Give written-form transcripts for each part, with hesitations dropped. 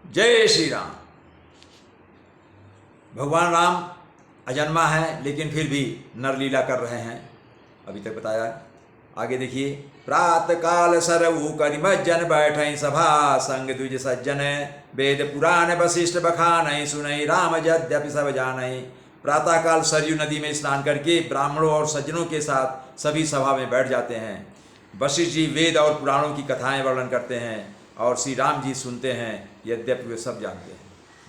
जय श्री राम। भगवान राम अजन्मा है, लेकिन फिर भी नरलीला कर रहे हैं। अभी तक बताया, आगे देखिए। प्रात काल सरऊ करिमज्जन बैठई सभा, संग द्विज सज्जन वेद पुराण वशिष्ठ बखानई, सुनई राम यद्यपि सब जानई। प्रातःकाल सरयू नदी में स्नान करके ब्राह्मणों और सज्जनों के साथ सभी सभा में बैठ जाते हैं। वशिष्ठ जी वेद और पुराणों की कथाएं वर्णन करते हैं और श्री राम जी सुनते हैं, यद्यपि वे सब जानते हैं।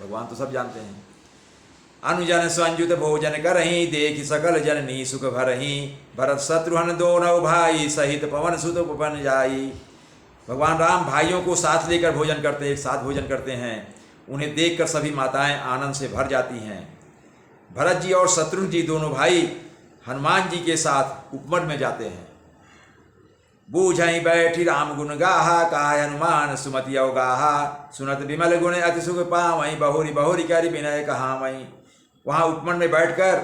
भगवान तो सब जानते हैं। अनुजन संयुत भोजन करही, देखि सकल जननी सुख भरही। भरत शत्रुघ्न दोनों भाई, सहित पवन सुत उपवन जाई। भगवान राम भाइयों को साथ लेकर भोजन करते हैं, एक साथ भोजन करते हैं। उन्हें देखकर सभी माताएं आनंद से भर जाती हैं। भरत जी और शत्रुघ्न जी दोनों भाई हनुमान जी के साथ उपवन में जाते हैं। बूझई बैठी राम गुण गाहा, काय हनुमान सुमति अवगाहा। सुनत विमल गुण अति सुख पावई, बहुरी बहुरी करि विनय कहावई। वहाँ उपवन में बैठकर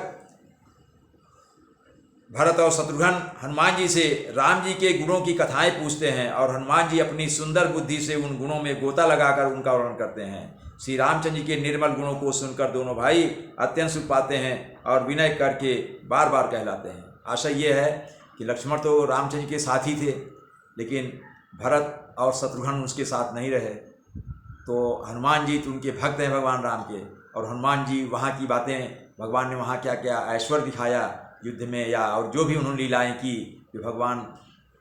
भरत और शत्रुघ्न हनुमान जी से राम जी के गुणों की कथाएं पूछते हैं और हनुमान जी अपनी सुंदर बुद्धि से उन गुणों में गोता लगाकर उनका वर्णन करते हैं। श्री रामचंद्र जी के निर्मल गुणों को सुनकर दोनों भाई अत्यंत सुख पाते हैं और विनय करके बार बार कहलाते हैं। आशा ये है कि लक्ष्मण तो रामचंद्र के साथ ही थे, लेकिन भरत और शत्रुघ्न उसके साथ नहीं रहे। तो हनुमान जी तो उनके भक्त हैं भगवान राम के, और हनुमान जी वहाँ की बातें, भगवान ने वहाँ क्या क्या ऐश्वर्य दिखाया युद्ध में, या और जो भी उन्होंने लीलाएं की, जो भगवान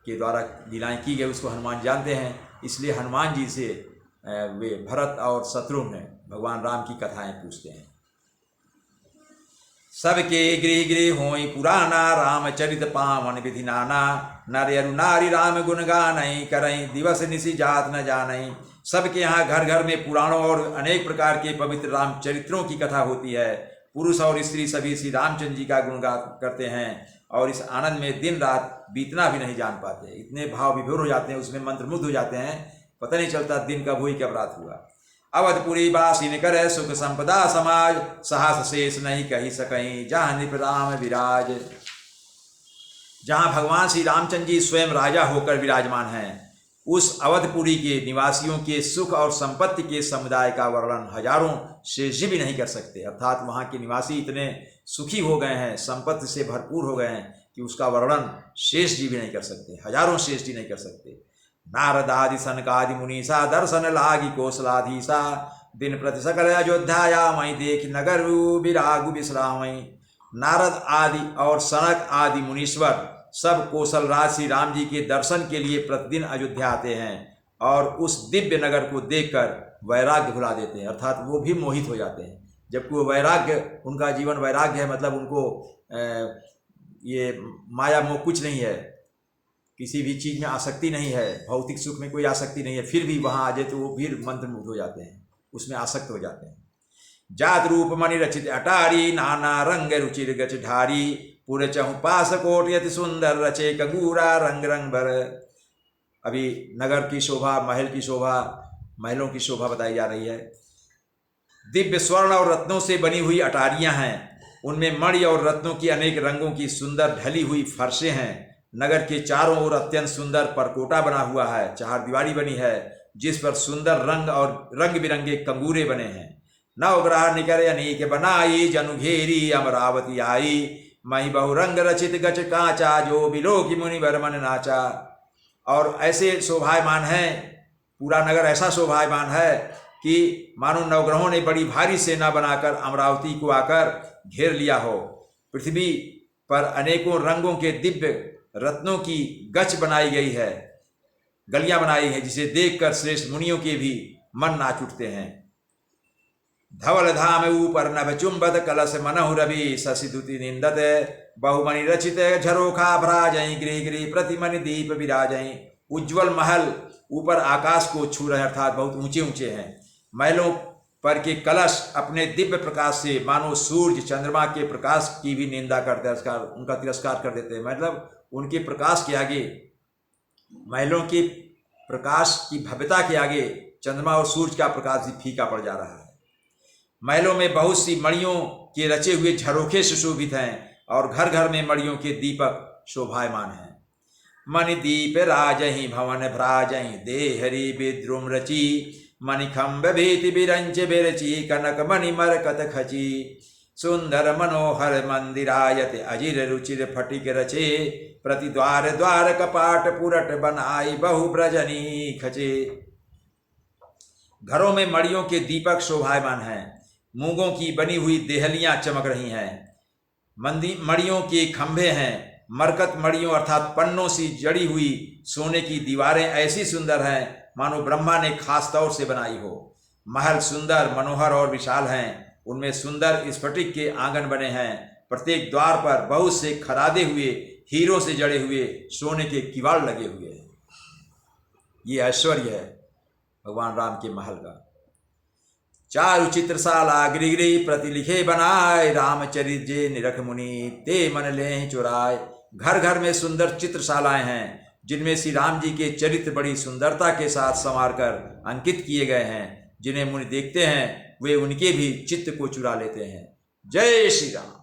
के द्वारा लीलाएं की गई, उसको हनुमान जानते हैं। इसलिए हनुमान जी से वे भरत और शत्रुघ्न भगवान राम की कथाएं पूछते हैं। सबके गृह गृह होई पुराना, रामचरित पावन विधि नाना। नर अरु नारी राम गुण गानई, करई दिवस निशि जात न जानई। सबके यहाँ घर घर में पुराणों और अनेक प्रकार के पवित्र रामचरित्रों की कथा होती है। पुरुष और स्त्री सभी श्री रामचंद्र जी का गुणगान करते हैं और इस आनंद में दिन रात बीतना भी नहीं जान पाते। इतने भाव विभोर हो जाते हैं, उसमें मंत्रमुग्ध हो जाते हैं, पता नहीं चलता दिन कब हुई कब रात हुआ। अवधपुरी बासीन करे सुख संपदा समाज, साहस शेष नहीं कही सकहीं, जहाँ नृप राम विराज। जहाँ भगवान श्री रामचंद्र जी स्वयं राजा होकर विराजमान हैं, उस अवधपुरी के निवासियों के सुख और संपत्ति के समुदाय का वर्णन हजारों शेष जी भी नहीं कर सकते। अर्थात वहाँ के निवासी इतने सुखी हो गए हैं, संपत्ति से भरपूर हो गए हैं कि उसका वर्णन शेष जी भी नहीं कर सकते, हजारों शेष जी नहीं कर सकते। नारदादि सनकादि मुनीसा, दर्शन लागी कौशलाधीसा। दिन प्रति सकल अयोध्या, मई देख नगर विरागु विश्रामई। नारद आदि और सनक आदि मुनीश्वर सब कौशल राज श्री राम जी के दर्शन के लिए प्रतिदिन अयोध्या आते हैं और उस दिव्य नगर को देखकर वैराग्य भुला देते हैं, अर्थात वो भी मोहित हो जाते हैं। जबकि वो वैराग्य, उनका जीवन वैराग्य है, मतलब उनको ये माया मोह कुछ नहीं है, किसी भी चीज़ में आसक्ति नहीं है, भौतिक सुख में कोई आसक्ति नहीं है, फिर भी वहाँ आ जाए तो वो फिर मंत्रमुग्ध हो जाते हैं, उसमें आसक्त हो जाते हैं। जात रूप मणि रचित अटारी, नाना रंग रुचिर गच ढारी। पूरे चहु पास कोट यति सुंदर, रचे कगूरा रंग रंग भर। अभी नगर की शोभा, महल की शोभा, महलों की शोभा बताई जा रही है। दिव्य स्वर्ण और रत्नों से बनी हुई अटारियां हैं, उनमें मणि और रत्नों की अनेक रंगों की सुंदर ढली हुई फर्शें हैं। नगर के चारों ओर अत्यंत सुंदर परकोटा बना हुआ है, चार दीवारी बनी है जिस पर सुंदर रंग और रंग बिरंगे कंगूरे बने हैं। नवग्रह निकर अनेक बनाई, जनु घेरी अमरावती आई। मही बहुरंग रचित गच कांचा, जो बिलो की मुनि बरमन नाचा। और ऐसे शोभायमान है, पूरा नगर ऐसा शोभायमान है कि मानो नवग्रहों ने बड़ी भारी सेना बनाकर अमरावती को आकर घेर लिया हो। पृथ्वी पर अनेकों रंगों के दिव्य रत्नों की गच बनाई गई है, गलियां बनाई हैं, जिसे देखकर श्रेष्ठ मुनियों के भी मन नाच उठते हैं। धवल धाम ऊपर नभ चुंबत, कलश मनहु रवि शशिदुति निंदत। बहुमणि रचित झरोखा भराजई, गृह गृह प्रतिमणि दीप विराजई। उज्ज्वल महल ऊपर आकाश को छू रहे, अर्थात बहुत ऊंचे ऊंचे हैं। महलों पर के कलश अपने दिव्य प्रकाश से मानो सूर्य चंद्रमा के प्रकाश की भी निंदा करते हैं, उनका तिरस्कार कर देते हैं। मतलब उनके प्रकाश के आगे, महलों के प्रकाश की भव्यता के आगे चंद्रमा और सूर्य का प्रकाश भी फीका पड़ जा रहा है। महलों में बहुत सी मणियों के रचे हुए झरोखे सुशोभित हैं और घर घर में मणियों के दीपक शोभायमान हैं। मणि दीप राजहि भवन भ्राजहि, देहरी विद्रुम रची। मणिखंभ भीति बिरंच बिरची कनक मणि मरकत खची सुंदर मनोहर मंदिरायत अजिर रुचिर फटिक रचे प्रतिद्वार द्वार कपाट पुरट बनाई बहु ब्रजनी खचे। घरों में मड़ियों के दीपक शोभायमान हैं, मूंगों की बनी हुई देहलियां चमक रही हैं, मड़ियों के खंभे हैं, मरकत मड़ियों अर्थात पन्नों सी जड़ी हुई सोने की दीवारें ऐसी सुंदर हैं मानो ब्रह्मा ने खास तौर से बनाई हो। महल सुंदर मनोहर और विशाल हैं, उनमें सुंदर स्फटिक के आंगन बने हैं, प्रत्येक द्वार पर बहुत से खरादे हुए हीरों से जड़े हुए सोने के किवाड़ लगे हुए हैं। ये ऐश्वर्य है भगवान राम के महल का। चारु चित्रशाला गिरिगिरी प्रति लिखे बनाए रामचरित जे निरख मुनि ते मन ले चुराए। घर घर में सुंदर चित्रशालाएं हैं जिनमें श्री राम जी के चरित्र बड़ी सुंदरता के साथ संवार कर अंकित किए गए हैं। जिन्हें मुनि देखते हैं वे उनके भी चित्त को चुरा लेते हैं। जय श्री राम।